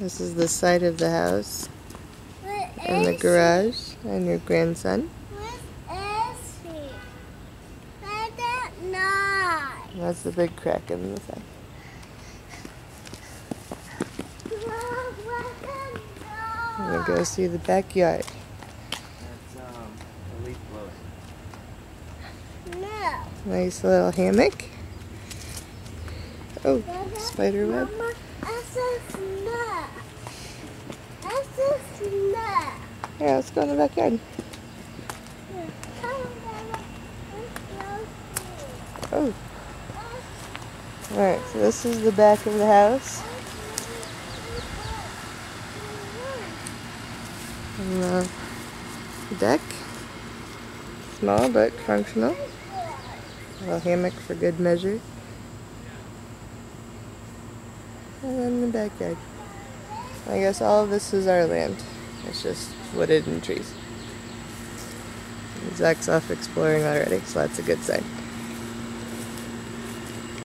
This is the side of the house and the garage and your grandson. Where is he? I don't know. That's the big crack in the side. I'm gonna go see the backyard. That's a leaf blower. No. Nice little hammock. Oh, spider web. Mama, that's a snake. That's a snake. Yeah, let's go in the backyard. Oh. Alright, so this is the back of the house. And the deck. Small but functional. A little hammock for good measure. And then the backyard. I guess all of this is our land. It's just wooded and trees. Zach's off exploring already, so that's a good sign.